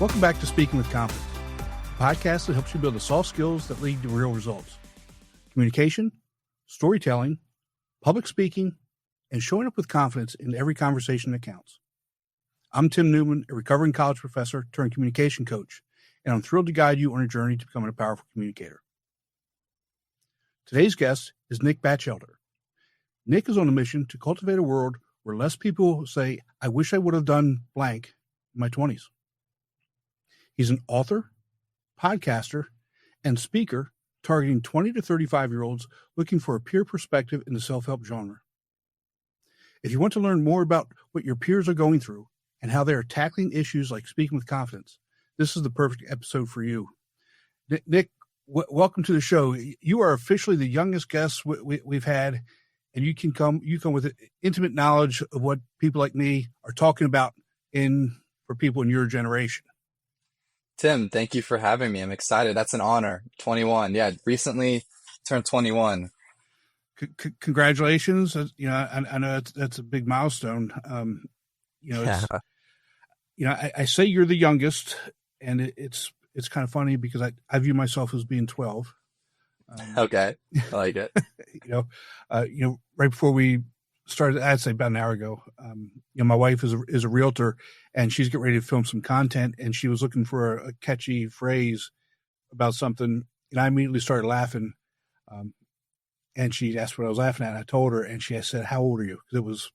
Welcome back to Speaking with Confidence, a podcast that helps you build the soft skills that lead to real results. Communication, storytelling, public speaking, and showing up with confidence in every conversation that counts. I'm Tim Newman, a recovering college professor turned communication coach, and I'm thrilled to guide you on a journey to becoming a powerful communicator. Today's guest is Nick Batchelder. Nick is on a mission to cultivate a world where less people say, I wish I would have done blank in my 20s. He's an author, podcaster, and speaker targeting 20 to 35-year-olds looking for a peer perspective in the self-help genre. If you want to learn more about what your peers are going through and how they are tackling issues like speaking with confidence, this is the perfect episode for you. Nick, welcome to the show. You are officially the youngest guest we've had, and you come with intimate knowledge of what people like me are talking about for people in your generation. Tim, thank you for having me. I'm excited. That's an honor. 21. Yeah, recently turned 21. Congratulations. I know that's a big milestone. I say you're the youngest, and it's kind of funny because I view myself as being 12. Okay. I like it. Right before we started, I'd say about an hour ago, my wife is a realtor, and she's getting ready to film some content, and she was looking for a catchy phrase about something, and I immediately started laughing. And she asked what I was laughing at. And I told her, and she said, "How old are you?" Because it was,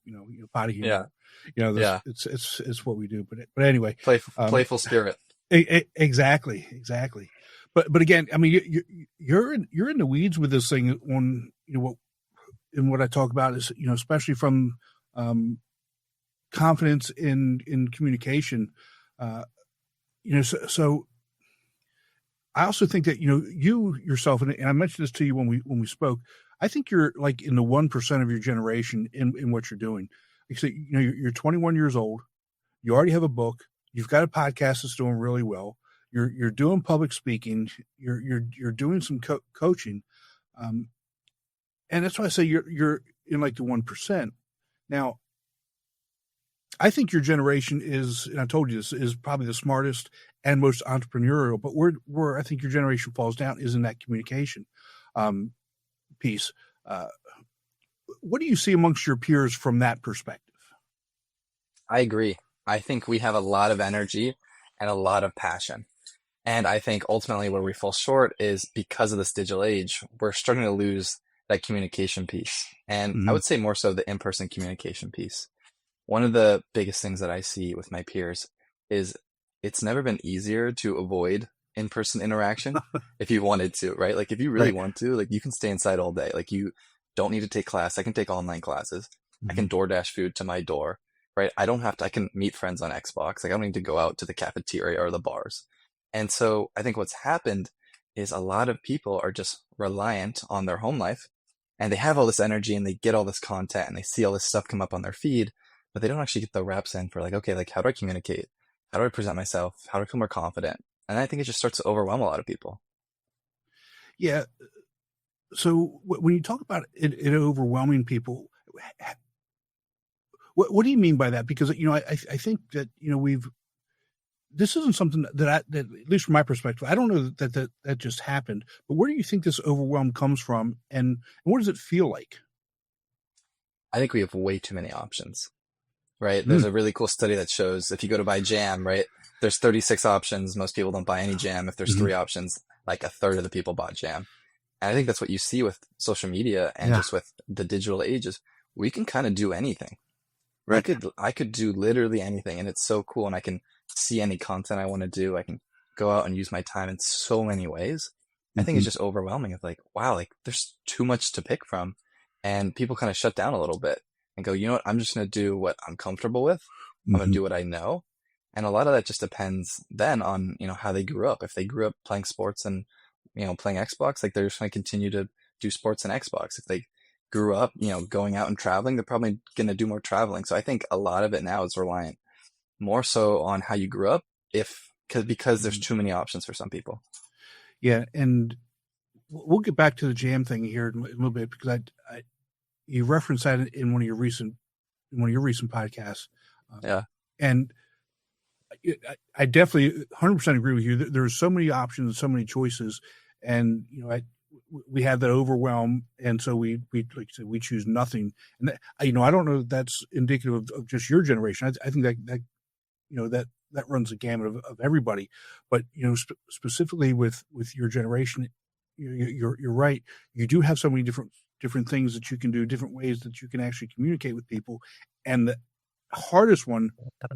potty humor. Yeah. It's what we do. But anyway, playful spirit. Exactly. But again, I mean, you're in the weeds with this thing on what I talk about is especially from confidence in communication. So I also think that you yourself, and I mentioned this to you when we spoke. I think you're like in the 1% of your generation in what you're doing. You're 21 years old. You already have a book. You've got a podcast that's doing really well. You're doing public speaking. You're doing some coaching, and that's why I say you're in like the 1%. Now, I think your generation is, and I told you this, is probably the smartest and most entrepreneurial. But where I think your generation falls down is in that communication piece. What do you see amongst your peers from that perspective? I agree. I think we have a lot of energy and a lot of passion. And I think ultimately where we fall short is because of this digital age, we're starting to lose that communication piece. And I would say more so the in-person communication piece. One of the biggest things that I see with my peers is it's never been easier to avoid in-person interaction if you wanted to, right? Like if you really want to, like you can stay inside all day. Like you don't need to take class. I can take online classes. I can DoorDash food to my door, right? I can meet friends on Xbox. Like I don't need to go out to the cafeteria or the bars. And so I think what's happened is a lot of people are just reliant on their home life, and they have all this energy and they get all this content and they see all this stuff come up on their feed, but they don't actually get the reps in for like, okay, like how do I communicate? How do I present myself? How do I feel more confident? And I think it just starts to overwhelm a lot of people. Yeah. So when you talk about it overwhelming people, what do you mean by that? Because, I think that, this isn't something that at least from my perspective, I don't know that just happened, but where do you think this overwhelm comes from, and what does it feel like? I think we have way too many options, right? There's a really cool study that shows if you go to buy jam, right, there's 36 options. Most people don't buy any jam. If there's 3 options, like a third of the people bought jam. And I think that's what you see with social media and just with the digital ages. We can kind of do anything. Right. I could do literally anything, and it's so cool. And I can see any content I want to do. I can go out and use my time in so many ways. I think it's just overwhelming. It's like, wow, like there's too much to pick from, and people kind of shut down a little bit and go, you know what? I'm just going to do what I'm comfortable with. I'm going to do what I know. And a lot of that just depends then on, how they grew up. If they grew up playing sports and, playing Xbox, like they're just going to continue to do sports and Xbox. If they grew up, going out and traveling, they're probably going to do more traveling. So I think a lot of it now is reliant more so on how you grew up, because there's too many options for some people. Yeah. And we'll get back to the jam thing here in a little bit, because you referenced that in one of your recent podcasts. Yeah. And I definitely 100% agree with you. There's so many options, so many choices, and we have that overwhelm, and so we like I said, we choose nothing. And that, I don't know if that's indicative of just your generation. I think that that runs the gamut of everybody, but specifically with your generation, you're right. You do have so many different things that you can do, different ways that you can actually communicate with people, and the hardest one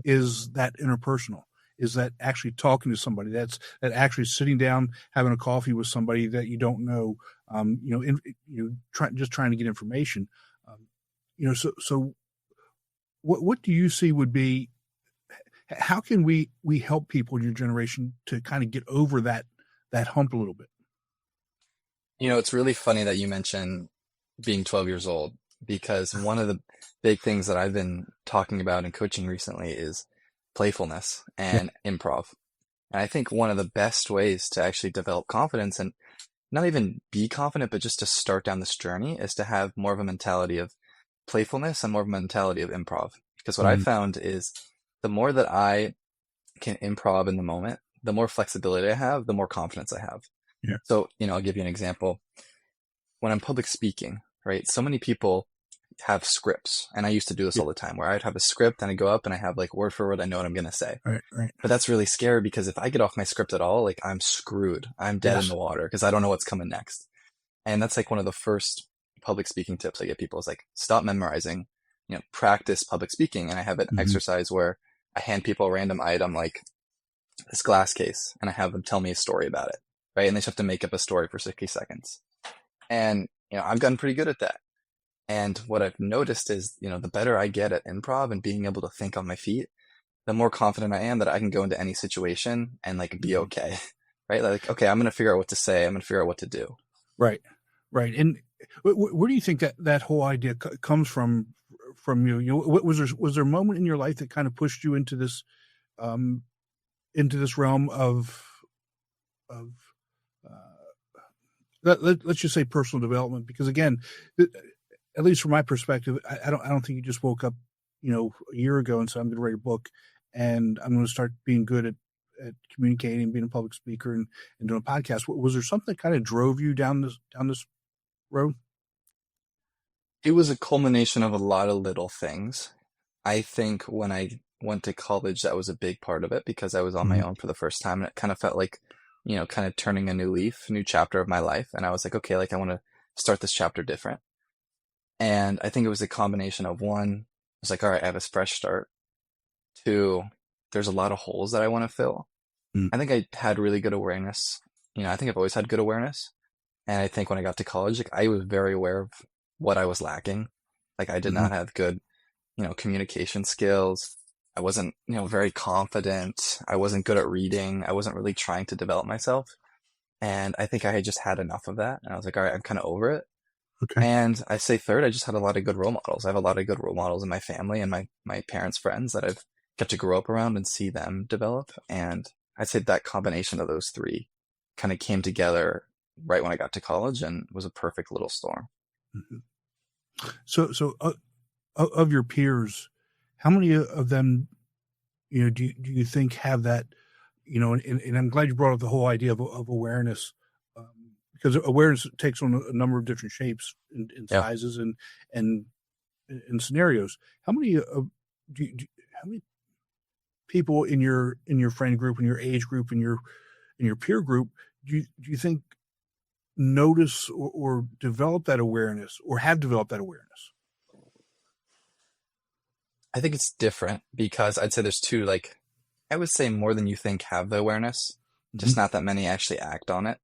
is that interpersonal, is that actually talking to somebody, that actually sitting down having a coffee with somebody that you don't know, trying to get information. So what do you see would be, how can we help people in your generation to kind of get over that hump a little bit? It's really funny that you mention being 12 years old, because one of the big things that I've been talking about in coaching recently is playfulness Yeah. and improv. And I think one of the best ways to actually develop confidence, and not even be confident, but just to start down this journey, is to have more of a mentality of playfulness and more of a mentality of improv. Because what I Mm, found is the more that I can improv in the moment, the more flexibility I have, the more confidence I have. yeah. So, I'll give you an example. When I'm public speaking, right? So many people have scripts, and I used to do this Yeah. all the time, where I'd have a script and I go up and I have like word for word, I know what I'm going to say. Right. Right. But that's really scary, because if I get off my script at all, like I'm screwed. I'm dead in Yes. the water because I don't know what's coming next. And that's like one of the first public speaking tips I get people, is like, stop memorizing, practice public speaking. And I have an Mm-hmm. exercise where I hand people a random item, like this glass case, and I have them tell me a story about it, right? And they just have to make up a story for 60 seconds. And, I've gotten pretty good at that. And what I've noticed is, the better I get at improv and being able to think on my feet, the more confident I am that I can go into any situation and like be okay, right? Like, okay, I'm going to figure out what to say. I'm going to figure out what to do. Right. Right. And where do you think that whole idea comes from? From you, was there a moment in your life that kind of pushed you um, into this realm of let's just say personal development? Because again, at least from my perspective, I don't think you just woke up, a year ago and said, I'm going to write a book and I'm going to start being good at communicating, being a public speaker, and doing a podcast. Was there something that kind of drove you down this road? It was a culmination of a lot of little things. I think when I went to college, that was a big part of it, because I was on my Mm-hmm. own for the first time, and it kind of felt like, kind of turning a new leaf, new chapter of my life. And I was like, okay, like I want to start this chapter different. And I think it was a combination of, one, I was like, all right, I have a fresh start. Two, there's a lot of holes that I want to fill. Mm-hmm. I think I had really good awareness. I think I've always had good awareness. And I think when I got to college, like I was very aware of what I was lacking. Like I did Mm-hmm. not have good, communication skills. I wasn't, very confident. I wasn't good at reading. I wasn't really trying to develop myself. And I think I had just had enough of that. And I was like, all right, I'm kind of over it. Okay. And I say third, I just had a lot of good role models. I have a lot of good role models in my family and my parents' friends that I've got to grow up around and see them develop. And I'd say that combination of those three kind of came together right when I got to college, and was a perfect little storm. Mm-hmm. So of your peers, how many of them, do you think have that, and I'm glad you brought up the whole idea of awareness, because awareness takes on a number of different shapes and Yeah. sizes and scenarios. How many how many people in your friend group, in your age group, in your peer group, do you think notice or develop that awareness, or have developed that awareness? I think it's different, because I'd say there's two, like, I would say more than you think have the awareness, Mm-hmm. just not that many actually act on it.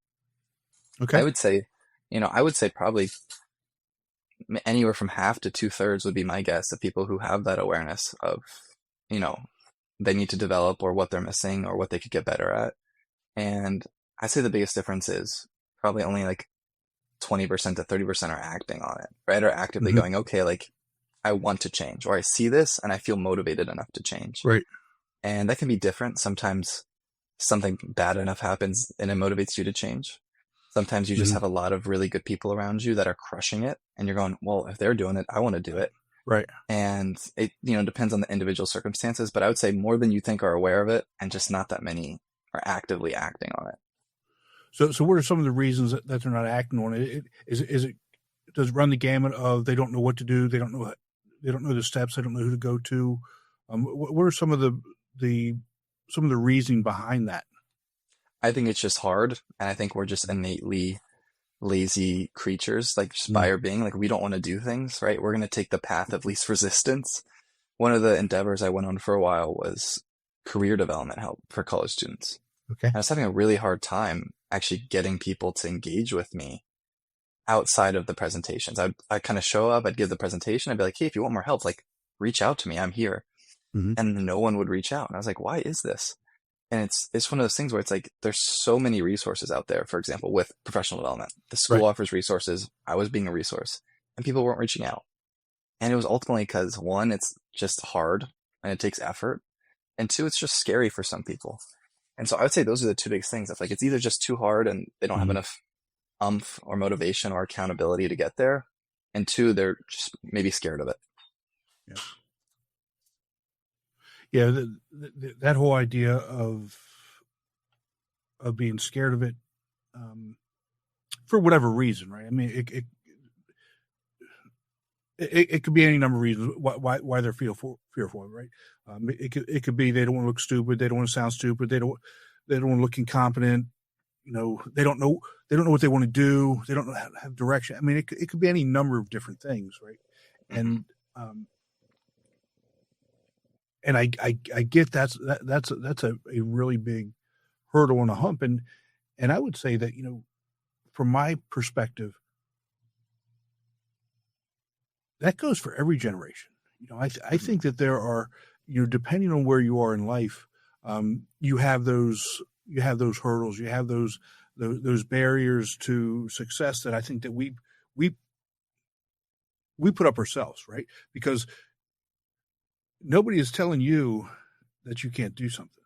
Okay. I would say, I would say probably anywhere from half to 2/3 would be my guess of people who have that awareness of, you know, they need to develop, or what they're missing, or what they could get better at. And I say the biggest difference is probably only like 20% to 30% are acting on it, right? Or actively Mm-hmm. going, okay, like I want to change, or I see this and I feel motivated enough to change. Right. And that can be different. Sometimes something bad enough happens and it motivates you to change. Sometimes you just Mm-hmm. have a lot of really good people around you that are crushing it, and you're going, well, if they're doing it, I want to do it. Right. And it, depends on the individual circumstances, but I would say more than you think are aware of it, and just not that many are actively acting on it. So what are some of the reasons that they're not acting on it? Is it does it run the gamut of they don't know what to do, they don't know the steps, they don't know who to go to? What are some of the reasoning behind that? I think it's just hard, and I think we're just innately lazy creatures, like just by Mm. our being, like we don't want to do things, right? We're going to take the path of least resistance. One of the endeavors I went on for a while was career development help for college students. Okay. And I was having a really hard time actually getting people to engage with me outside of the presentations. I'd kind of show up, I'd give the presentation, I'd be like, hey, if you want more help, like reach out to me, I'm here. Mm-hmm. And no one would reach out. And I was like, why is this? And it's one of those things where it's like there's so many resources out there. For example, with professional development, the school Right. offers resources. I was being a resource, and people weren't reaching out. And it was ultimately because, one, it's just hard and it takes effort, and two, it's just scary for some people. And so I would say those are the two biggest things. It's like it's either just too hard and they don't have Mm-hmm. enough umph or motivation or accountability to get there, and two, they're just maybe scared of it. Yeah. Yeah. That whole idea of being scared of it, for whatever reason, right? I mean, it could be any number of reasons why they're fearful, right? It could be they don't want to look stupid, they don't want to sound stupid, they don't want to look incompetent. They don't know what they want to do, they don't know how to have direction. I mean, it could be any number of different things, right? Mm-hmm. And I get that's a really big hurdle and a hump, and I would say that from my perspective, that goes for every generation. I Mm-hmm. think that there are, depending on where you are in life, you have those hurdles, you have those barriers to success that I think that we put up ourselves, right? Because nobody is telling you that you can't do something,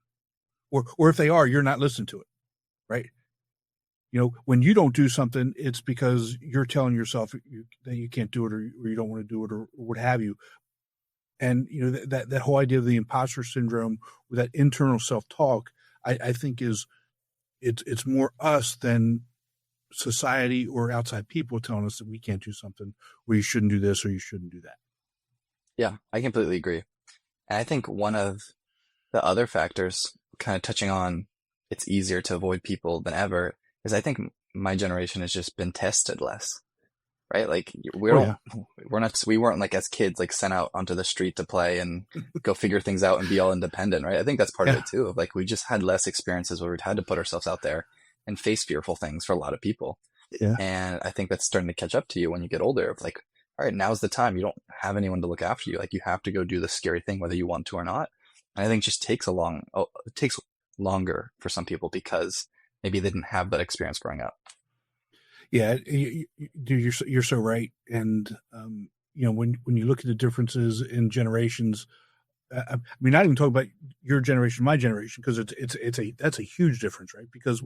or if they are, you're not listening to it, right? When you don't do something, it's because you're telling yourself that you can't do it, or you don't want to do it, or what have you. And that whole idea of the imposter syndrome, with that internal self-talk, I think it's more us than society or outside people telling us that we can't do something, or you shouldn't do this, or you shouldn't do that. Yeah, I completely agree. And I think one of the other factors, kind of touching on it's easier to avoid people than ever, is I think my generation has just been tested less, right? Like Oh yeah. we weren't like as kids, like sent out onto the street to play and go figure things out and be all independent, right? I think that's part of Yeah. it too. Of like we just had less experiences where we'd had to put ourselves out there and face fearful things for a lot of people. Yeah. And I think that's starting to catch up to you when you get older of like, all right, now's the time. You don't have anyone to look after you. Like you have to go do the scary thing, whether you want to or not. And I think it just it takes longer for some people because maybe they didn't have that experience growing up. Yeah, dude, you're so right. And when you look at the differences in generations, I mean, not even talk about your generation, my generation, because that's a huge difference, right? Because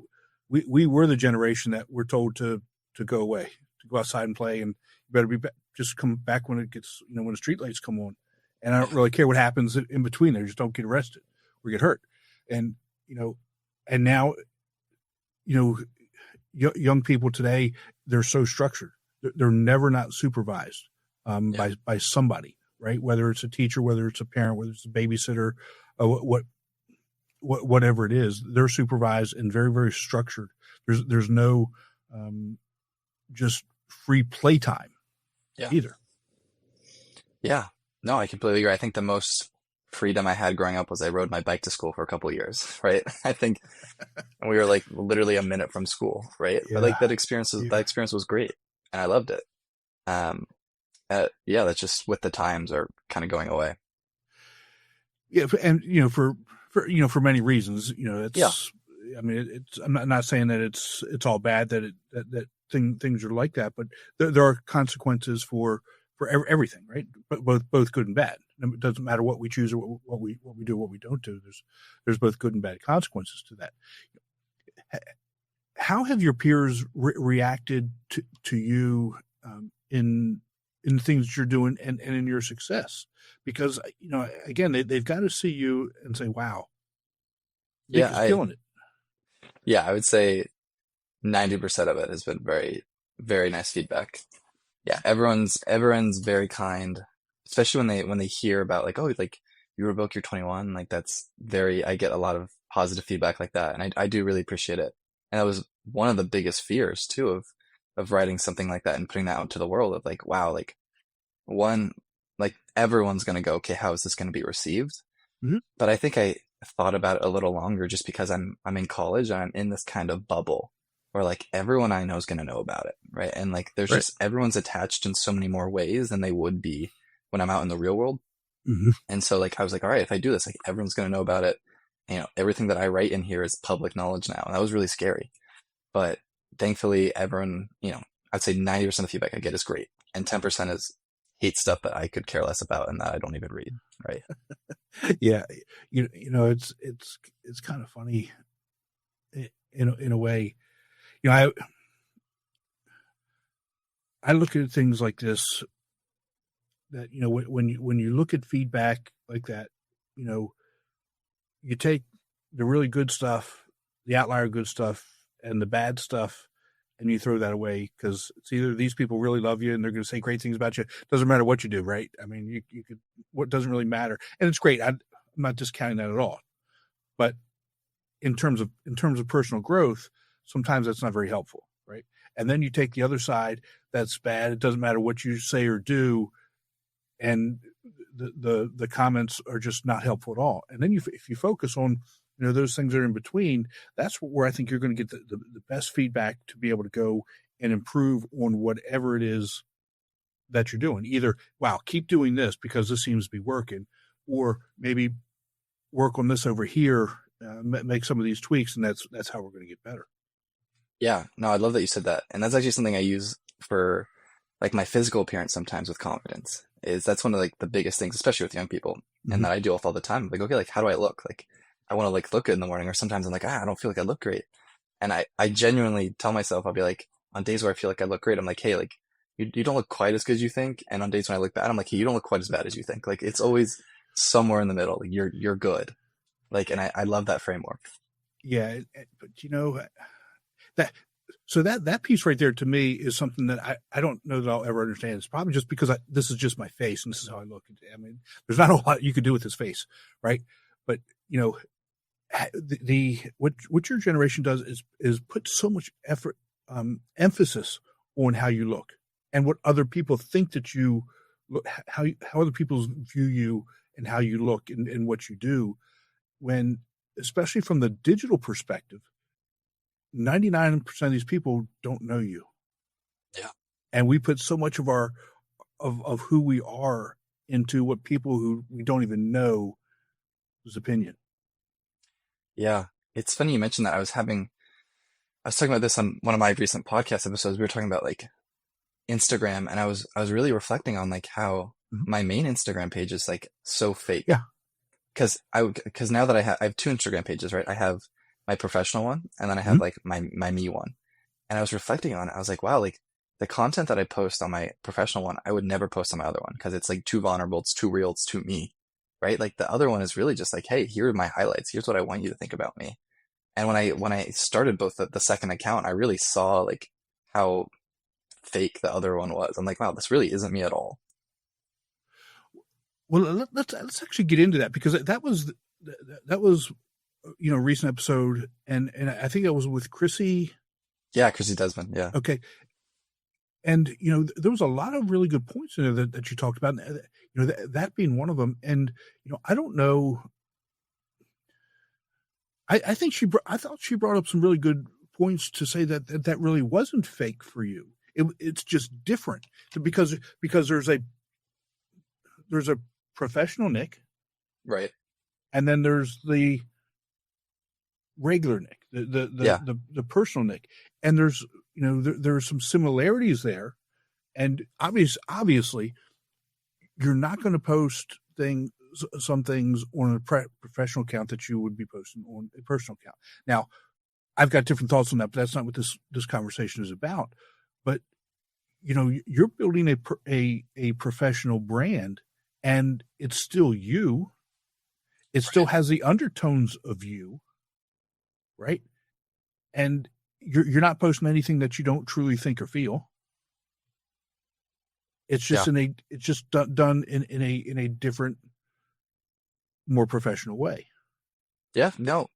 we were the generation that we're told to go away, to go outside and play, and you better be back, just come back when it gets when the street lights come on, and I don't really care what happens in between there, just don't get arrested or get hurt, and and now young people today, they're so structured. They're never not supervised Yeah. by somebody, right? Whether it's a teacher, whether it's a parent, whether it's a babysitter, whatever it is, they're supervised and very, very structured. There's no just free playtime Yeah. either. Yeah. No, I completely agree. I think the most freedom I had growing up was I rode my bike to school for a couple of years, right? I think we were like literally a minute from school, right? But like Yeah. that experience was great and I loved it. Um, yeah, that's just with the times are kind of going away. Yeah, and for many reasons, Yeah. it's. I mean, it's. I'm not saying that it's all bad that things are like that, but there are consequences for everything, right? But both good and bad. It doesn't matter what we choose or what we do, what we don't do. There's both good and bad consequences to that. How have your peers reacted to you in in the things that you're doing and in your success. Because, again, they've got to see you and say, wow, Nick Yeah, is killing it. I would say 90% of it has been very, very nice feedback. Yeah, everyone's very kind, especially when they hear about like, oh, like you wrote a book, you're 21. Like that's very, I get a lot of positive feedback like that, and I do really appreciate it. And that was one of the biggest fears too of writing something like that and putting that out to the world of like, wow, like one, like everyone's gonna go, okay, how is this gonna be received? Mhm. But I think I thought about it a little longer just because I'm in college and I'm in this kind of bubble where like everyone I know is going to know about it, right? And like there's Right. just everyone's attached in so many more ways than they would be when I'm out in the real world. Mhm. And so like I was like, all right, if I do this, like everyone's going to know about it. Everything that I write in here is public knowledge now. And that was really scary. But thankfully everyone, I'd say 90% of the feedback I get is great. And 10% is hate stuff that I could care less about and that I don't even read, right? Yeah. It's kind of funny in a way. I look at things like this, that, when you look at feedback like that, you know, you take the really good stuff, the outlier good stuff, and the bad stuff, and you throw that away because it's either these people really love you and they're going to say great things about you. Doesn't matter what you do, right? I mean, you could, what doesn't really matter, and it's great. I'm not discounting that at all, but in terms of personal growth, sometimes that's not very helpful, right? And then you take the other side that's bad. It doesn't matter what you say or do, and the comments are just not helpful at all. And then if you focus on those things that are in between, that's where I think you're going to get the best feedback to be able to go and improve on whatever it is that you're doing. Either, wow, keep doing this because this seems to be working, or maybe work on this over here, make some of these tweaks, and that's how we're going to get better. Yeah, no, I love that you said that. And that's actually something I use for like my physical appearance sometimes with confidence. Is that's one of like the biggest things, especially with young people, and Mm-hmm. that I deal with all the time. Like, okay, like how do I look? Like I want to like look good in the morning, or sometimes I'm like, I don't feel like I look great. And I genuinely tell myself, I'll be like, on days where I feel like I look great, I'm like, hey, like you don't look quite as good as you think. And on days when I look bad, I'm like, hey, you don't look quite as bad as you think. Like it's always somewhere in the middle. Like you're good. Like, and I love that framework. Yeah, but that so that piece right there to me is something that I don't know that I'll ever understand. It's probably just because this is just my face and this is how I look. I mean, there's not a lot you could do with this face, right? But what your generation does is put so much effort, emphasis on how you look and what other people think that you look, how other people view you and how you look and what you do. When, especially from the digital perspective, 99% of these people don't know you, Yeah. and we put so much of of who we are into what people who we don't even know whose opinion. Yeah. It's funny you mentioned that. I was talking about this on one of my recent podcast episodes. We were talking about like Instagram, and I was really reflecting on like how Mhm. my main Instagram page is like so fake. Yeah. Because now that I have two Instagram pages, right? I have my professional one, and then I have Mhm. like my me one. And I was reflecting on it. I was like, wow, like the content that I post on my professional one, I would never post on my other one because it's like too vulnerable, it's too real, it's too me, right? Like the other one is really just like, hey, here are my highlights. Here's what I want you to think about me. And when I started both the second account, I really saw like how fake the other one was. I'm like, wow, this really isn't me at all. Well, let's actually get into that because that was a recent episode, and I think that was with Chrissy. Yeah, Chrissy Desmond. Yeah. Okay, and there was a lot of really good points in there that you talked about. And, that being one of them. And I don't know. I think I thought she brought up some really good points to say that really wasn't fake for you. It's just different because there's a professional Nick, Right. and then there's the regular Nick, Yeah. the personal Nick, and there's there are some similarities there, and obviously you're not going to post some things on a professional account that you would be posting on a personal account. Now, I've got different thoughts on that, but that's not what this conversation is about. But you're building a professional brand, and it's still you. It still has the undertones of you, right? And you're not posting anything that you don't truly think or feel. It's just Yeah. it's just done in a different, more professional way. Yeah. No,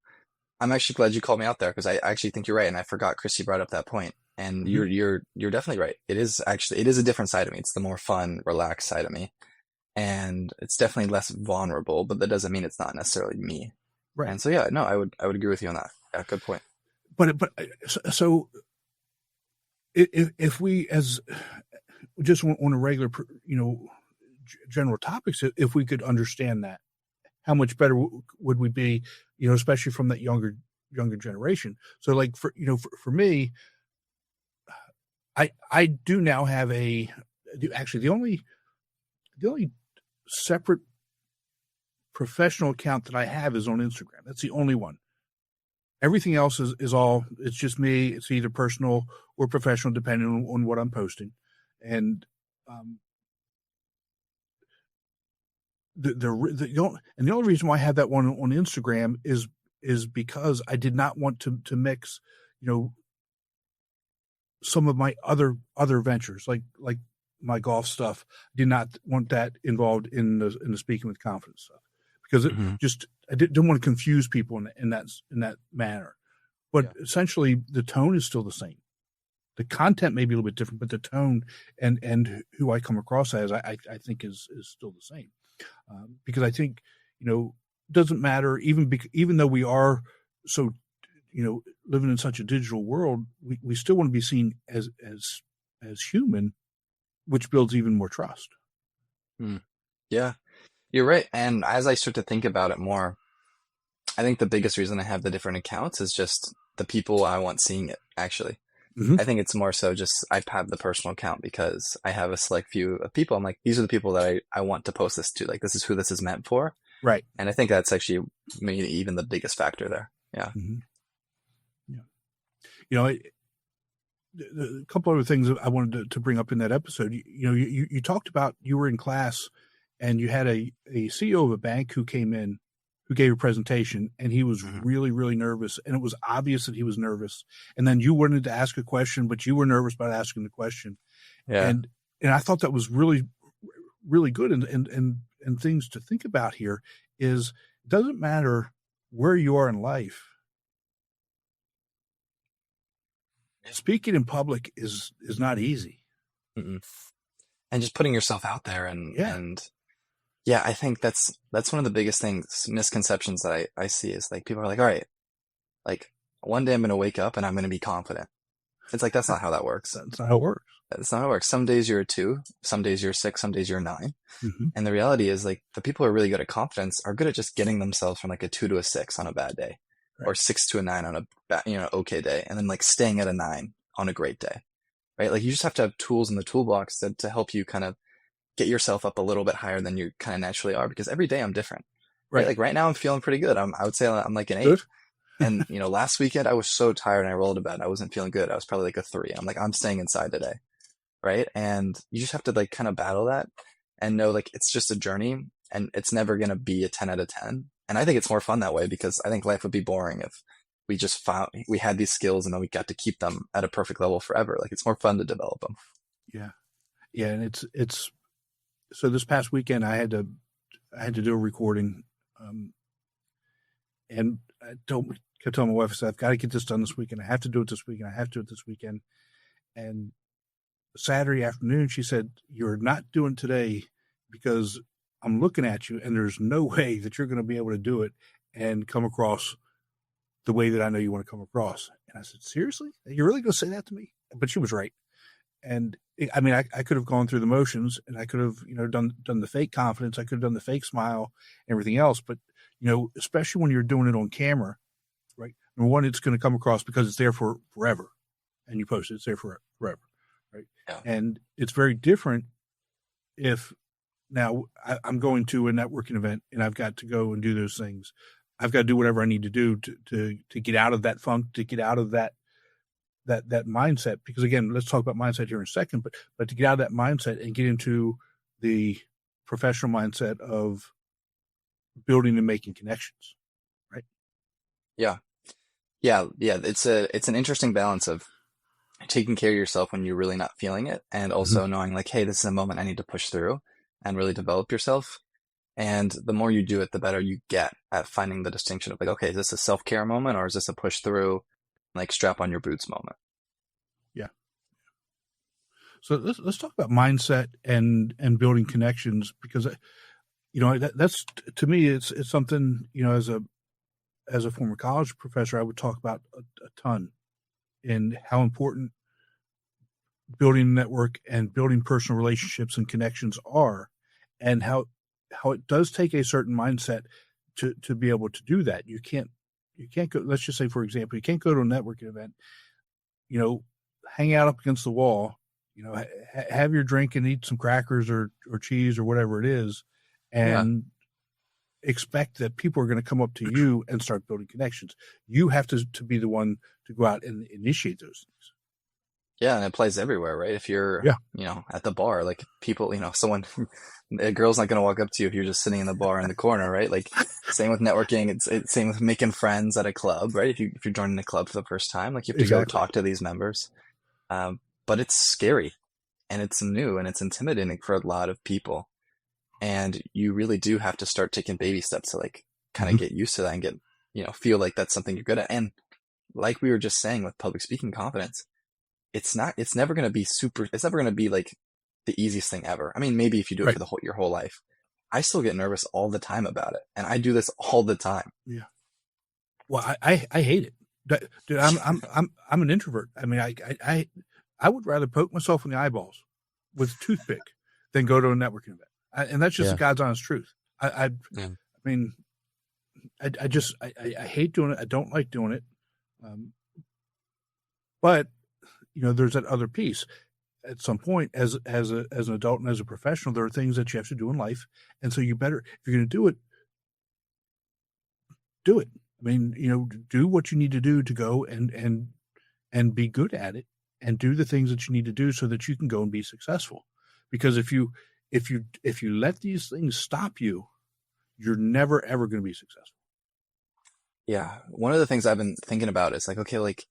I'm actually glad you called me out there because I actually think you're right. And I forgot Chrissy brought up that point. And Mm-hmm. you're definitely right. It is a different side of me. It's the more fun, relaxed side of me. And it's definitely less vulnerable, but that doesn't mean it's not necessarily me. Right. And so, yeah, no, I would agree with you on that. Yeah, good point. But so if we, as just on a regular, general topics, if we could understand that, how much better would we be, especially from that younger generation. So like for me, I do now have actually the only separate professional account that I have is on Instagram. That's the only one. Everything else is all, it's just me. It's either personal or professional, depending on what I'm posting. And the only reason why I have that one on Instagram is because I did not want to mix, some of my other ventures, like my golf stuff. Did not want that involved in the speaking with confidence stuff, because it just, I didn't want to confuse people in that manner. But essentially, the tone is still the same. The content may be a little bit different, but the tone and who I come across as, I think is still the same. Because I think, it doesn't matter, even though we are so, living in such a digital world, we still want to be seen as human, which builds even more trust. Yeah, you're right. And as I start to think about it more, I think the biggest reason I have the different accounts is just the people I want seeing it, actually. Mm-hmm. I think it's more so just I have the personal account because I have a select few of people. I'm like, these are the people that I want to post this to. Like, this is who this is meant for. Right. And I think that's actually maybe even the biggest factor there. Yeah. Mm-hmm. Yeah. A couple other things that I wanted to bring up in that episode. You talked about, you were in class and you had a CEO of a bank who came in, who gave a presentation, and he was really, really nervous. And it was obvious that he was nervous. And then you wanted to ask a question, but you were nervous about asking the question. Yeah. And I thought that was really, really good. And things to think about here is, it doesn't matter where you are in life. Speaking in public is not easy. Mm-mm. And just putting yourself out there and yeah, I think that's one of the biggest misconceptions that I see is like, people are like, all right, like one day I'm going to wake up and I'm going to be confident. It's like, that's not how that works. That's not how it works. That's not how it works. Some days you're a 2, some days you're a 6, some days you're a 9. Mm-hmm. And the reality is, like, the people who are really good at confidence are good at just getting themselves from like a 2 to a 6 on a bad day, right, or 6 to a 9 on a okay day, and then like staying at a 9 on a great day, right? Like, you just have to have tools in the toolbox to help you kind of get yourself up a little bit higher than you kind of naturally are, because every day I'm different, right? Like right now I'm feeling pretty good. I would say I'm like an 8. And last weekend I was so tired and I rolled to bed. I wasn't feeling good. I was probably like a 3. I'm like, I'm staying inside today, right? And you just have to like kind of battle that and know like it's just a journey and it's never going to be a 10 out of 10. And I think it's more fun that way, because I think life would be boring if we just we had these skills and then we got to keep them at a perfect level forever. Like, it's more fun to develop them. Yeah. And it's, so this past weekend I had to do a recording. And I kept telling my wife, I said, I've got to get this done this weekend. I have to do it this weekend. I have to do it this weekend. And Saturday afternoon, she said, you're not doing today because I'm looking at you and there's no way that you're going to be able to do it and come across the way that I know you want to come across. And I said, seriously? You're really going to say that to me? But she was right. And I mean, I could have gone through the motions and I could have, done the fake confidence. I could have done the fake smile, everything else. But, especially when you're doing it on camera, right? Number one, it's going to come across because it's there for forever, and you post it, it's there for forever, right? Yeah. And it's very different if now I'm going to a networking event and I've got to go and do those things. I've got to do whatever I need to do to get out of that funk, to get out of that that mindset, because again, let's talk about mindset here in a second, but to get out of that mindset and get into the professional mindset of building and making connections, right? Yeah. Yeah. Yeah. It's an interesting balance of taking care of yourself when you're really not feeling it, and Mm-hmm. also knowing like, hey, this is a moment I need to push through and really develop yourself. And the more you do it, the better you get at finding the distinction of like, okay, is this a self-care moment or is this a push through, like strap on your boots moment? Yeah. So let's talk about mindset and building connections, because that's, to me, it's something, as a former college professor, I would talk about a ton, in how important building a network and building personal relationships and connections are, and how it does take a certain mindset to be able to do that. You can't go, let's just say, for example, you can't go to a networking event, hang out up against the wall, have your drink and eat some crackers or cheese or whatever it is, Yeah. and expect that people are going to come up to you and start building connections. You have to be the one to go out and initiate those things. Yeah. And it applies everywhere, right? If you're, Yeah, at the bar, like people, someone, a girl's not going to walk up to you if you're just sitting in the bar in the corner, right? Like same with networking. It's same with making friends at a club, right? If you're joining a club for the first time, like you have to go exactly. talk to these members. But it's scary and it's new and it's intimidating for a lot of people. And you really do have to start taking baby steps to like kind of Mm-hmm. get used to that and get, feel like that's something you're good at. And like we were just saying with public speaking confidence, it's never going to be it's never going to be like the easiest thing ever. I mean, maybe if you do it Right. for your whole life. I still get nervous all the time about it. And I do this all the time. Yeah. Well, I hate it. Dude, I'm an introvert. I mean, I would rather poke myself in the eyeballs with a toothpick than go to a networking event. And that's just the Yeah. God's honest truth. I Yeah. mean, I just I hate doing it. I don't like doing it. But there's that other piece. At some point, as an adult and as a professional, there are things that you have to do in life, and so you better, if you're going to do it, do it. I mean, do what you need to do to go and be good at it, and do the things that you need to do so that you can go and be successful. Because if you let these things stop you, you're never ever going to be successful. Yeah. One of the things I've been thinking about is like, okay, like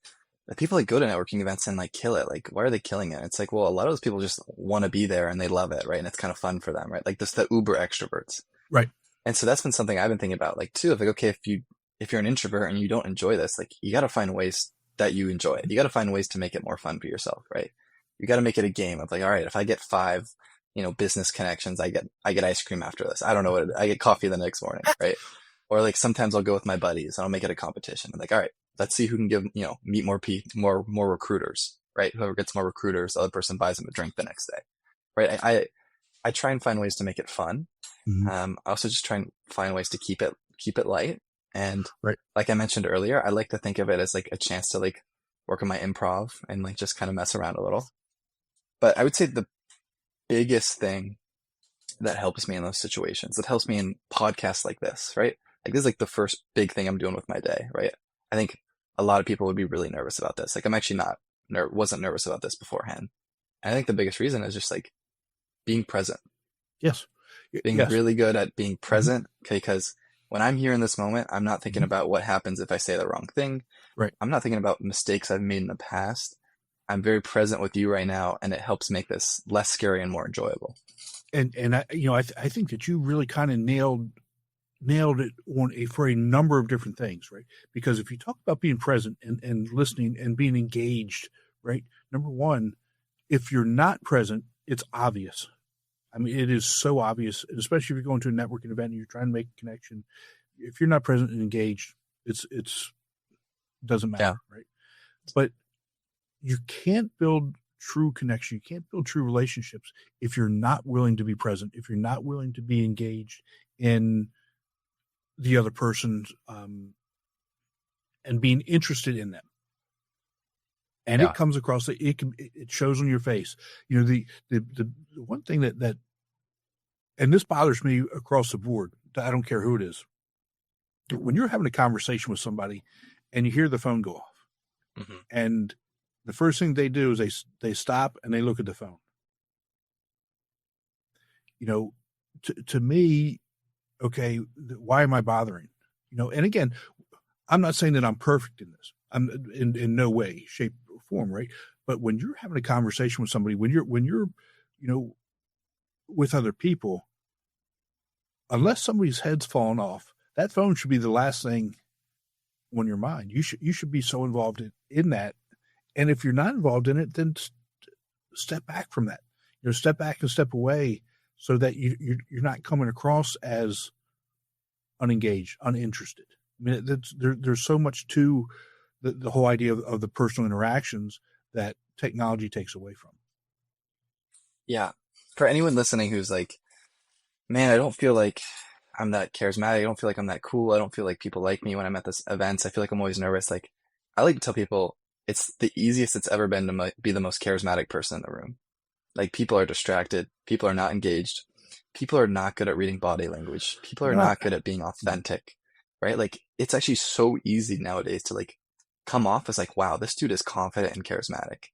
the people that go to networking events and like kill it, like why are they killing it? It's like, well, a lot of those people just want to be there and they love it, right? And it's kind of fun for them, right? Like this, the uber extroverts. Right. And so that's been something I've been thinking about, like too, of like, okay, if you're an introvert and you don't enjoy this, like you got to find ways that you enjoy it. You got to find ways to make it more fun for yourself, right? You got to make it a game of like, all right, if I get 5, business connections, I get ice cream after this. I don't know what it is. I get coffee the next morning, right? Or like sometimes I'll go with my buddies and I'll make it a competition. I'm like, all right, let's see who can meet more recruiters, right? Whoever gets more recruiters, the other person buys them a drink the next day, right? I try and find ways to make it fun. Mm-hmm. I also just try and find ways to keep it light. And Right. like I mentioned earlier, I like to think of it as like a chance to like work on my improv and like just kind of mess around a little. But I would say the biggest thing that helps me in those situations, that helps me in podcasts like this, right? Like this is like the first big thing I'm doing with my day, right? I think a lot of people would be really nervous about this. Like I'm actually wasn't nervous about this beforehand. And I think the biggest reason is just like being present, Yes. being Yes. really good at being Mm-hmm. present. Okay, because when I'm here in this moment, I'm not thinking Mm-hmm. about what happens if I say the wrong thing. Right. I'm not thinking about mistakes I've made in the past. I'm very present with you right now, and it helps make this less scary and more enjoyable. And I think that you really kind of nailed it for a number of different things, right? Because if you talk about being present and listening and being engaged, right? Number one, if you're not present, it's obvious. I mean, it is so obvious, especially if you're going to a networking event and you're trying to make a connection. If you're not present and engaged, it doesn't matter, Yeah. right? But you can't build true connection. You can't build true relationships if you're not willing to be present, if you're not willing to be engaged in the other person's and being interested in them. And Yeah. it comes across, it shows on your face. The one thing that, and this bothers me across the board, I don't care who it is. When you're having a conversation with somebody and you hear the phone go off, Mm-hmm. and the first thing they do is they stop and they look at the phone. You know, to me, okay, why am I bothering? You know, and again, I'm not saying that I'm perfect in this. I'm in no way, shape, or form, right? But when you're having a conversation with somebody, when you're, you know, with other people, unless somebody's head's fallen off, that phone should be the last thing on your mind. You should be so involved in that. And if you're not involved in it, then step back from that. You know, step back and step away so that you're not coming across as unengaged, uninterested. I mean, there's so much to the whole idea of the personal interactions that technology takes away from. Yeah. For anyone listening who's like, man, I don't feel like I'm that charismatic. I don't feel like I'm that cool. I don't feel like people like me when I'm at this events. I feel like I'm always nervous. Like, I like to tell people it's the easiest it's ever been to be the most charismatic person in the room. Like, people are distracted. People are not engaged. People are not good at reading body language. People are No, not good at being authentic, right? Like, it's actually so easy nowadays to like come off as like, wow, this dude is confident and charismatic.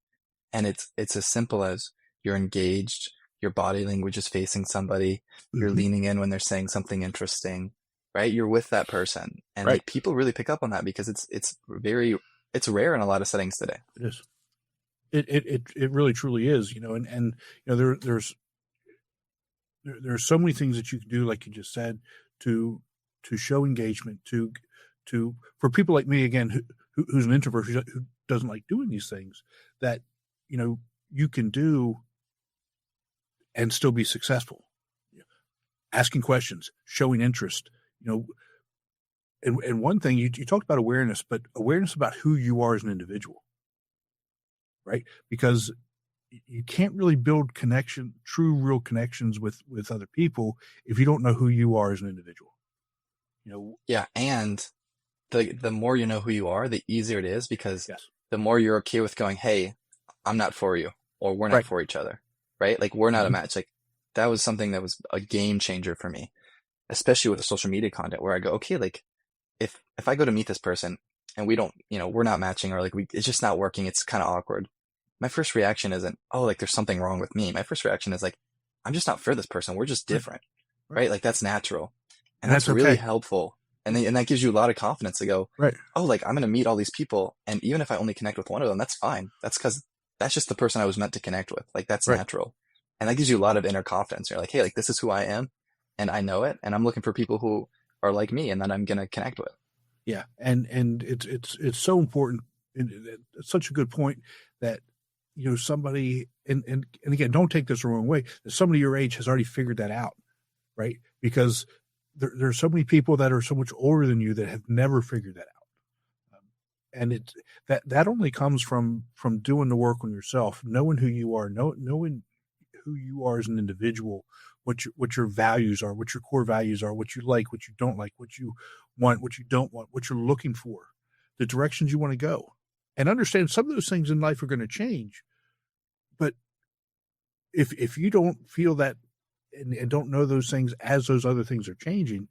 And it's as simple as you're engaged, your body language is facing somebody, you're mm-hmm. leaning in when they're saying something interesting, right? You're with that person. And Right. like people really pick up on that because it's rare in a lot of settings today. It is. It really truly is, you know, and you know there's so many things that you can do, like you just said, to show engagement, to for people like me again, who's an introvert who doesn't like doing these things, that you know you can do and still be successful. Asking questions, showing interest, you know, and one thing you talked about awareness, but awareness about who you are as an individual, right? Because you can't really build true, real connections with other people if you don't know who you are as an individual. You know. Yeah. And the more you know who you are, the easier it is because Yes. the more you're okay with going, hey, I'm not for you, or we're not Right. for each other, right? Like we're not a Mm-hmm. match. Like that was something that was a game changer for me, especially with the social media content where I go, okay, like if I go to meet this person and we don't, you know, we're not matching or like it's just not working, it's kind of awkward. My first reaction isn't, oh, like there's something wrong with me. My first reaction is like, I'm just not for this person. We're just different, right? Like that's natural. And And that's that's really okay. helpful. And that gives you a lot of confidence to go, Right. oh, like I'm going to meet all these people. And even if I only connect with one of them, that's fine. That's because that's just the person I was meant to connect with. Like that's Right. natural. And that gives you a lot of inner confidence. You're like, hey, like this is who I am and I know it. And I'm looking for people who are like me and that I'm going to connect with. Yeah. And it's so important. And it's such a good point that, you know, somebody, and again, don't take this the wrong way, that somebody your age has already figured that out, right? Because there are so many people that are so much older than you that have never figured that out. And it that only comes from doing the work on yourself, knowing who you are, knowing who you are as an individual, what your values are, what your core values are, what you like, what you don't like, what you want, what you don't want, what you're looking for, the directions you want to go. And understand some of those things in life are going to change. But if you don't feel that and don't know those things as those other things are changing,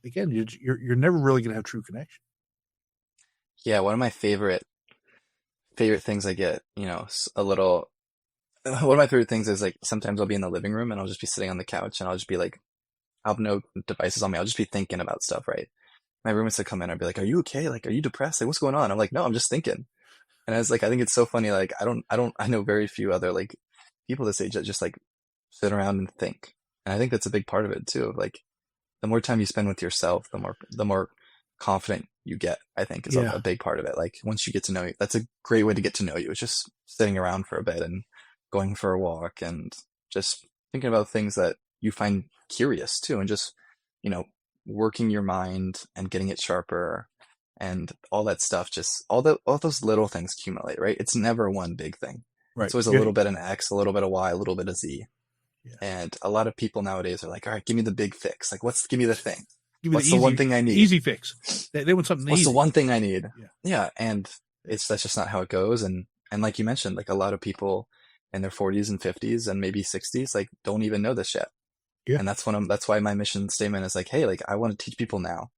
again, you're never really going to have true connection. Yeah. One of my favorite things I get, you know, one of my favorite things is like sometimes I'll be in the living room and I'll just be sitting on the couch and I'll just be like, I'll have no devices on me. I'll just be thinking about stuff, right? My roommates would come in. I'd be like, "Are you okay? Like, are you depressed? Like, what's going on?" I'm like, "No, I'm just thinking." And I was like, I think it's so funny. Like, I know very few other like people this age that just like sit around and think. And I think that's a big part of it too. Of like, the more time you spend with yourself, the more confident you get. I think is Yeah. a big part of it. Like, once you get to know you, that's a great way to get to know you. It's just sitting around for a bit and going for a walk and just thinking about things that you find curious too, and just, you know, working your mind and getting it sharper and all that stuff. Just all those little things accumulate, right? It's never one big thing. Right. It's always a Yeah. little bit of X, a little bit of Y, a little bit of Z. Yeah. And a lot of people nowadays are like, all right, give me the big fix. Like, give me the thing. Give me What's the one thing I need? Easy fix. They want something What's easy. the one thing I need? Yeah. Yeah. And that's just not how it goes. And like you mentioned, like a lot of people in their 40s and 50s and maybe 60s, like don't even know this yet. Yeah. And that's why my mission statement is like, hey, like I want to teach people now,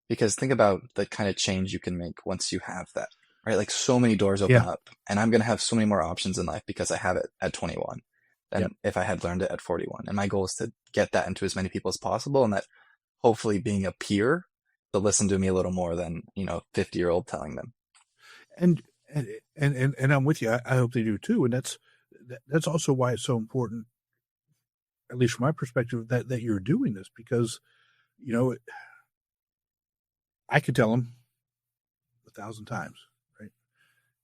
because think about the kind of change you can make once you have that. right? Like so many doors open Yeah. up, and I'm going to have so many more options in life because I have it at 21 Yeah. than if I had learned it at 41. And my goal is to get that into as many people as possible, and that hopefully being a peer, they'll listen to me a little more than, 50-year-old telling them. And, and I'm with you. I hope they do too. And that's also why it's so important, at least from my perspective, that you're doing this, because, I could tell them 1,000 times, right?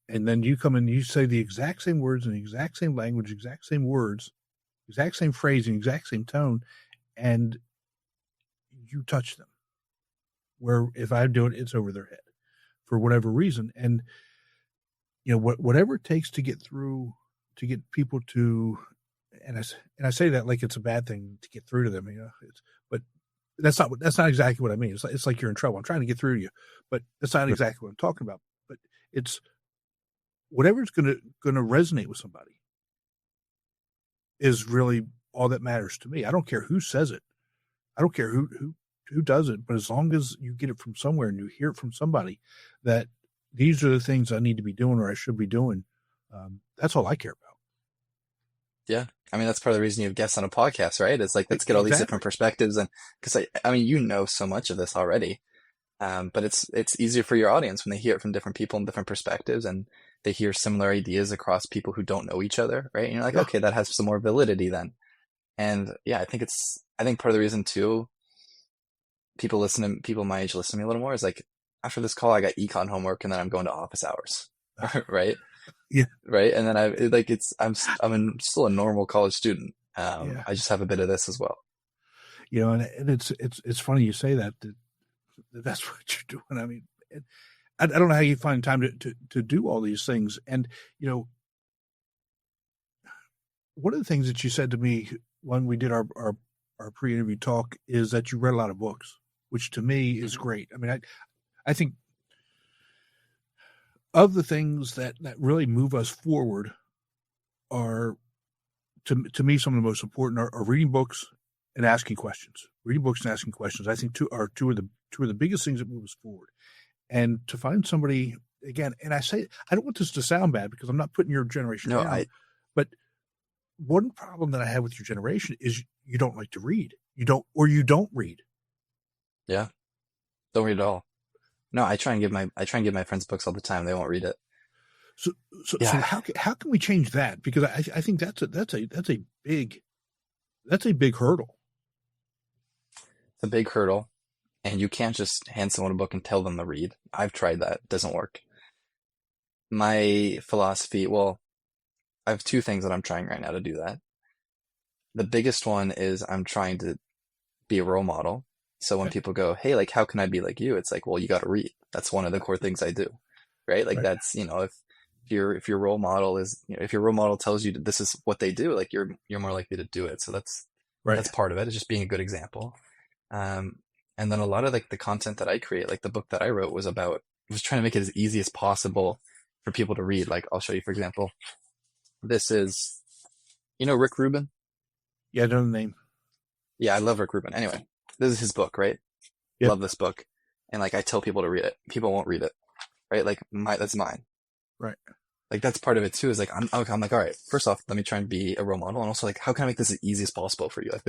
And then you come and you say the exact same words in the exact same language, exact same words, exact same phrasing, exact same tone, and you touch them. Where if I do it, it's over their head for whatever reason. And whatever it takes to get through, to get people to, and I say that like it's a bad thing to get through to them, but that's not exactly what I mean. It's like you're in trouble. I'm trying to get through to you, but that's not exactly what I'm talking about. But it's whatever's going to resonate with somebody is really all that matters to me. I don't care who says it. I don't care who does it, but as long as you get it from somewhere and you hear it from somebody that these are the things I need to be doing or I should be doing, that's all I care about. Yeah. I mean, that's part of the reason you have guests on a podcast, right? It's like, let's get all these different perspectives. And because I mean, so much of this already. But it's easier for your audience when they hear it from different people and different perspectives, and they hear similar ideas across people who don't know each other, right? And you're like, okay, that has some more validity then. And yeah, I think part of the reason too, people my age listen to me a little more is like, after this call, I got econ homework and then I'm going to office hours, right? Yeah. Right. And then I'm still a normal college student. I just have a bit of this as well. And it's funny you say that's what you're doing. I mean, I don't know how you find time to do all these things. And, one of the things that you said to me when we did our pre-interview talk is that you read a lot of books, which to me is great. I mean, I think of the things that really move us forward are, to me, some of the most important are reading books and asking questions. Reading books and asking questions, I think, are two of the biggest things that move us forward. And to find somebody, again, and I don't want this to sound bad because I'm not putting your generation down, but one problem that I have with your generation is you don't like to read. You don't read. Yeah. Don't read at all. No, I try and give my friends books all the time. They won't read it. So how can we change that? Because I think that's a big hurdle. It's a big hurdle, and you can't just hand someone a book and tell them to read. I've tried that. It doesn't work. My philosophy, well, I have two things that I'm trying right now to do that. The biggest one is I'm trying to be a role model. So when people go, hey, like, how can I be like you? It's like, well, you got to read. That's one of the core things I do, right? Like that's, if your role model is, if your role model tells you that this is what they do, like you're more likely to do it. So that's part of it. It's just being a good example. And then a lot of like the content that I create, like the book that I wrote was trying to make it as easy as possible for people to read. Like I'll show you, for example, this is, Rick Rubin. Yeah, I know the name. Yeah, I love Rick Rubin. Anyway, this is his book, right? Yep. Love this book. And like I tell people to read it. People won't read it. Right? Like that's mine. Right. Like that's part of it too, is like I'm like, all right, first off, let me try and be a role model. And also like, how can I make this as easy as possible for you? Like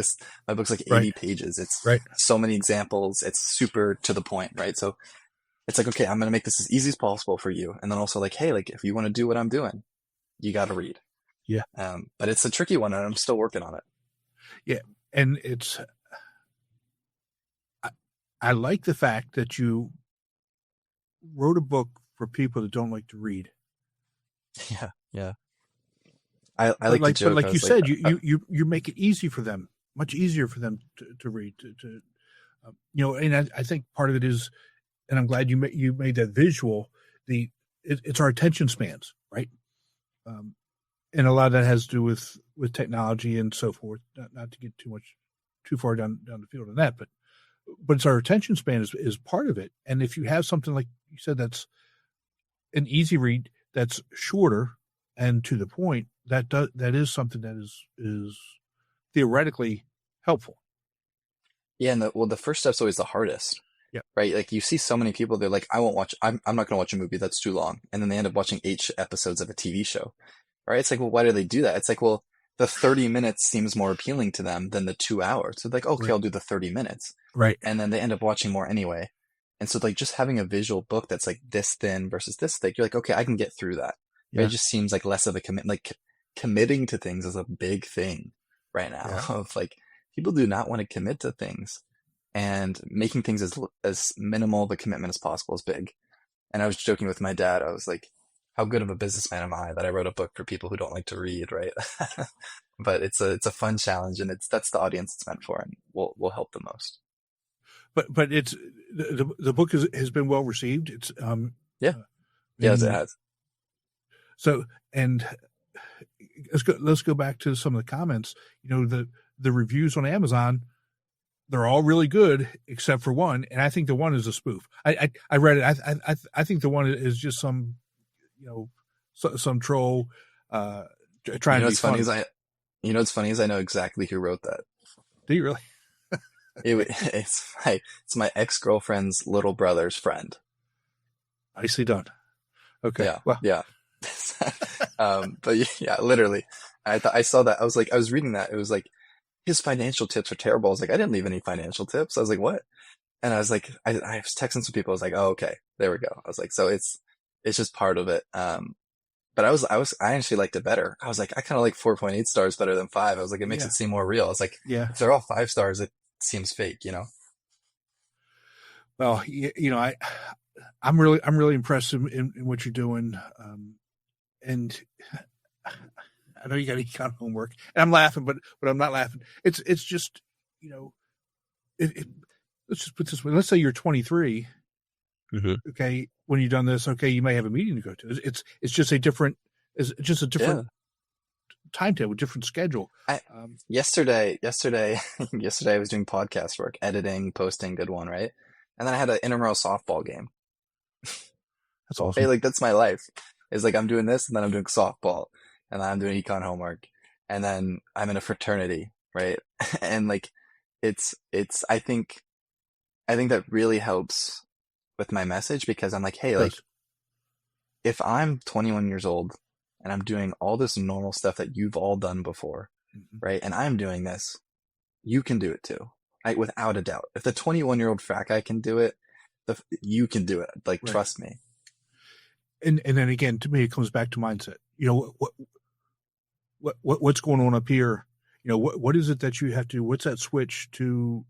my book's like 80 pages. It's so many examples. It's super to the point, right? So it's like, okay, I'm gonna make this as easy as possible for you. And then also like, hey, like if you want to do what I'm doing, you gotta read. Yeah. But it's a tricky one and I'm still working on it. Yeah. And I like the fact that you wrote a book for people that don't like to read. Yeah. Yeah. I like to joke. But like you said, you make it easy for them, much easier for them to read, and I think part of it is, and I'm glad you made that visual, it's our attention spans, right? And a lot of that has to do with technology and so forth, not to get too far down the field on that, but it's our attention span is part of it. And if you have something like you said, that's an easy read, that's shorter and to the point, that is something that is theoretically helpful. Yeah. And the first step's always the hardest, Yeah. right? Like you see so many people, they're like, I'm not going to watch a movie that's too long. And then they end up watching 8 episodes of a TV show, right? It's like, well, why do they do that? It's like, well, the 30 minutes seems more appealing to them than the 2 hours. So like, okay, Right. I'll do the 30 minutes. Right. And then they end up watching more anyway. And so like just having a visual book that's like this thin versus this thick, you're like, okay, I can get through that. Right? Yeah. It just seems like less of a commit, like committing to things is a big thing right now. Yeah. Of like people do not want to commit to things, and making things as minimal the commitment as possible is big. And I was joking with my dad. I was like, how good of a businessman am I that I wrote a book for people who don't like to read, right? But it's a fun challenge, and that's the audience it's meant for, and will help the most. But it's the book has been well received. It's Yeah. Yes, it has. So, and let's go back to some of the comments. You know, the reviews on Amazon, they're all really good except for one, and I think the one is a spoof. I read it. I think the one is just some, you know, some troll trying to be funny. What's funny is I know exactly who wrote that. Do you really? It's my ex-girlfriend's little brother's friend. Nicely done. Okay. Yeah. Well. Yeah. But yeah, literally, I saw that. I was reading that. It was like, his financial tips are terrible. I was like, I didn't leave any financial tips. I was like, what? And I was like, I was texting some people. I was like, oh, okay, there we go. I was like, so it's just part of it. But I actually liked it better. I was like, I kind of like 4.8 stars better than 5. I was like, it makes it seem more real. I was like, yeah, if they're all 5 stars, it seems fake, you know? Well, you know, I'm really impressed in what you're doing. And I know you got econ homework, and I'm laughing, but I'm not laughing. It's just, you know, let's just put this way. Let's say you're 23. Mm-hmm. Okay, when you've done this, okay, you may have a meeting to go to. It's just a different timetable, different schedule. Yesterday, I was doing podcast work, editing, posting, good one, right? And then I had an intramural softball game. That's awesome. Hey, like that's my life. It's like I'm doing this, and then I'm doing softball, and then I'm doing econ homework, and then I'm in a fraternity, right? And like, I think that really helps with my message, because I'm like, hey, like, if I'm 21 years old and I'm doing all this normal stuff that you've all done before, right? And I'm doing this, you can do it too, right? Without a doubt. If the 21-year-old frat guy can do it, you can do it. Like, trust me. And then again, to me, it comes back to mindset. You know, what's going on up here? You know, what is it that you have to? What's that switch to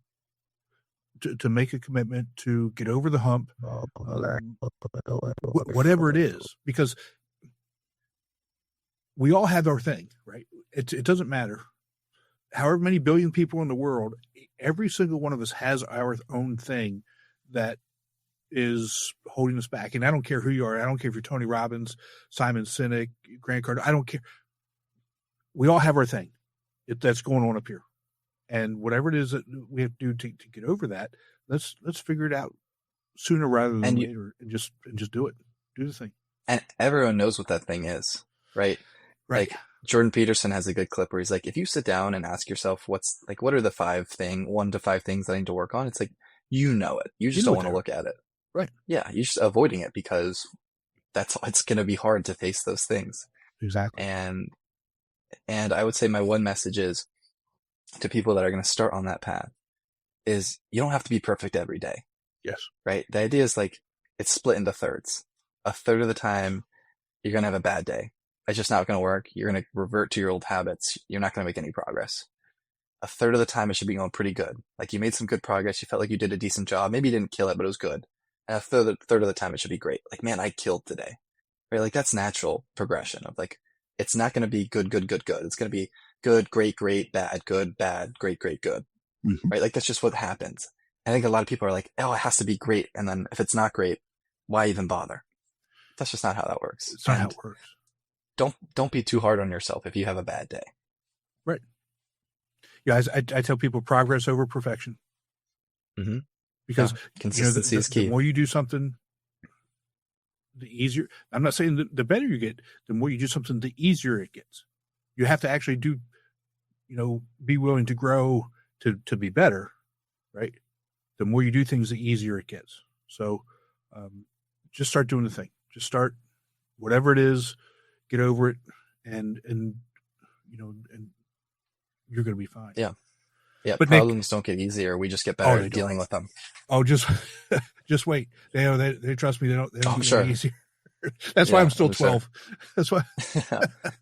make a commitment, to get over the hump, whatever it is? Because we all have our thing, right? It doesn't matter. However many billion people in the world, every single one of us has our own thing that is holding us back. And I don't care who you are. I don't care if you're Tony Robbins, Simon Sinek, Grant Cardone. I don't care. We all have our thing that's going on up here. And whatever it is that we have to do to get over that, let's figure it out sooner rather than later, and just do it. Do the thing. And everyone knows what that thing is, right? Right. Like, Jordan Peterson has a good clip where he's like, if you sit down and ask yourself what are the 1 to 5 things that I need to work on? It's like, you know it. You just don't want to look at it. Right. Yeah. You're just avoiding it because it's going to be hard to face those things. Exactly. And I would say my one message is to people that are going to start on that path is you don't have to be perfect every day. Yes. Right. The idea is like, it's split into thirds. A third of the time you're going to have a bad day. It's just not going to work. You're going to revert to your old habits. You're not going to make any progress. A third of the time it should be going pretty good. Like, you made some good progress. You felt like you did a decent job. Maybe you didn't kill it, but it was good. And a third of the time it should be great. Like, man, I killed today. Right? Like, that's natural progression of like, it's not going to be good, good, good, good. It's going to be good, great, great, bad, good, bad, great, great, good. Mm-hmm. Right? Like, that's just what happens. I think a lot of people are like, oh, it has to be great. And then if it's not great, why even bother? That's just not how that works. It's not how it works. Don't be too hard on yourself if you have a bad day. Right. Yeah, I tell people progress over perfection. Mm-hmm. Because consistency is key. The more you do something, the easier. I'm not saying the better you get, the more you do something, the easier it gets. You have to actually be willing to grow to be better, right? the more you do things, the easier it gets. So just start doing the thing. Just start whatever it is, get over it, and you're going to be fine. Yeah. Yeah. But problems don't get easier. We just get better at dealing with them. Oh, just wait. They trust me. They don't get any easier. That's why I'm still 12. Sure. That's why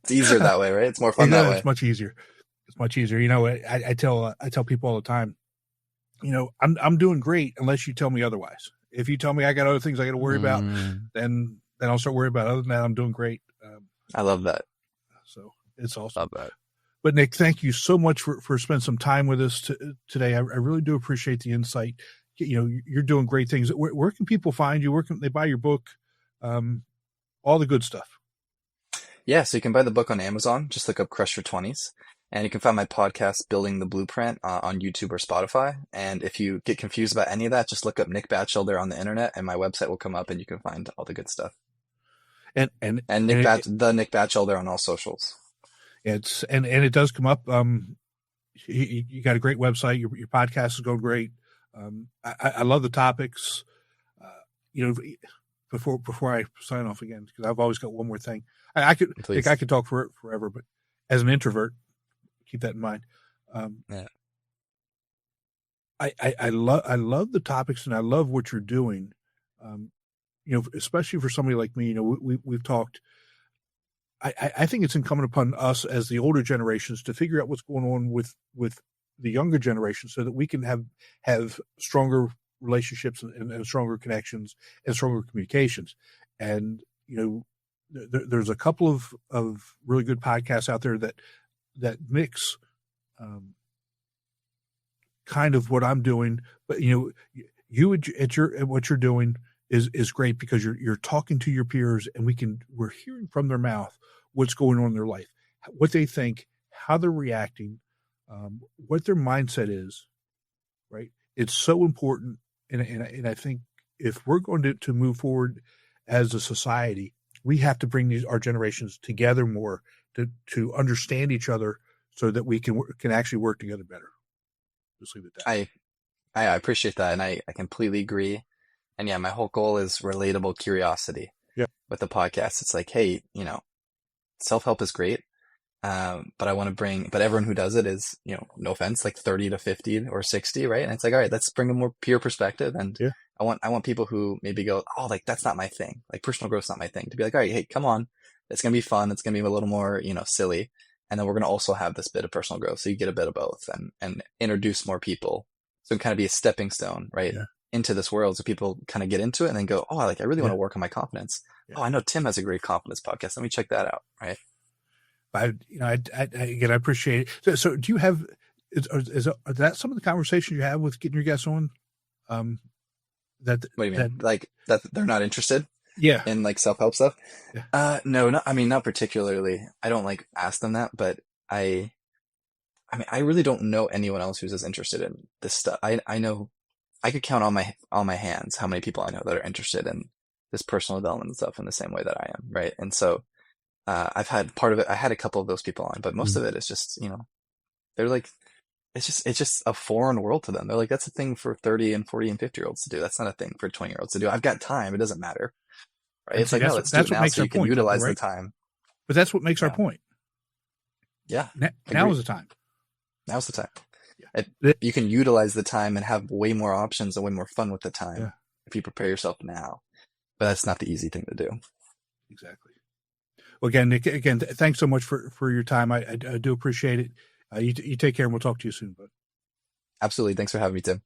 it's easier that way, right? It's more fun that way. It's much easier. It's much easier. I tell people all the time, I'm doing great unless you tell me otherwise. If you tell me I got other things I got to worry about, then I'll start worrying about it. Other than that, I'm doing great. I love that. So it's awesome. Love that. But Nick, thank you so much for spending some time with us today. I really do appreciate the insight. You're doing great things. Where can people find you? Where can they buy your book? All the good stuff. Yeah, so you can buy the book on Amazon. Just look up Crush Your 20s. And you can find my podcast, Building the Blueprint, on YouTube or Spotify. And if you get confused about any of that, just look up Nick Batchelder on the internet, and my website will come up, and you can find all the good stuff. And Nick Batchelder on all socials. And it does come up. You got a great website. Your podcast is going great. I love the topics. Before I sign off again, because I've always got one more thing. I could talk forever, but as an introvert, keep that in mind. I love the topics, and I love what you're doing. Especially for somebody like me. We've talked. I think it's incumbent upon us as the older generations to figure out what's going on with the younger generation, so that we can have stronger relationships and stronger connections and stronger communications. And there's a couple of really good podcasts out there that mix kind of what I'm doing, but you at what you're doing is great, because you're talking to your peers, and we're hearing from their mouth what's going on in their life, what they think, how they're reacting, what their mindset is, right? It's so important. And I think if we're going to move forward as a society, we have to bring our generations together more to understand each other, so that we can actually work together better. Just leave it at that. I appreciate that, and I completely agree. And yeah, my whole goal is relatable curiosity. Yeah. With the podcast, it's like, hey, self-help is great. But I want to but everyone who does it is, no offense, like 30 to 50 or 60, right? And it's like, all right, let's bring a more peer perspective. And yeah. I want people who maybe go, oh, like, that's not my thing. Like, personal growth's not my thing, to be like, all right, hey, come on. It's going to be fun. It's going to be a little more, silly. And then we're going to also have this bit of personal growth. So you get a bit of both, and introduce more people. So it can kind of be a stepping stone, right? Yeah. Into this world. So people kind of get into it and then go, oh, I really want to work on my confidence. Yeah. Oh, I know Tim has a great confidence podcast. Let me check that out. Right. I appreciate it. So do you have, is that some of the conversations you have with getting your guests on? What do you mean? Like that they're not interested? Yeah. In like self-help stuff? Yeah. No, not particularly. I don't like ask them that, but I really don't know anyone else who's as interested in this stuff. I know I could count on my hands how many people I know that are interested in this personal development stuff in the same way that I am. Right. And so, I've had part of it. I had a couple of those people on, but most of it is just, they're like, it's just a foreign world to them. They're like, that's a thing for 30 and 40 and 50-year-olds to do. That's not a thing for 20-year-olds to do. I've got time. It doesn't matter. Right. It's like, no, let's do it now so you can utilize the time. But that's what makes our point. Yeah. Now is the time. Now's the time. Yeah. You can utilize the time and have way more options and way more fun with the time if you prepare yourself now. But that's not the easy thing to do. Exactly. Well, again, Nick, thanks so much for your time. I do appreciate it. You take care, and we'll talk to you soon, bud. Absolutely. Thanks for having me, Tim.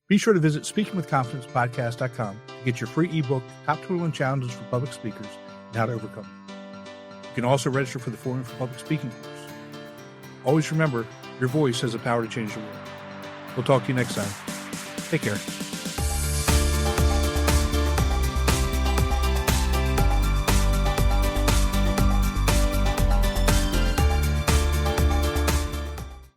Be sure to visit speakingwithconfidencepodcast.com to get your free ebook, Top 21 Challenges for Public Speakers and How to Overcome Them. You can also register for the Forum for Public Speaking course. Always remember, your voice has the power to change the world. We'll talk to you next time. Take care.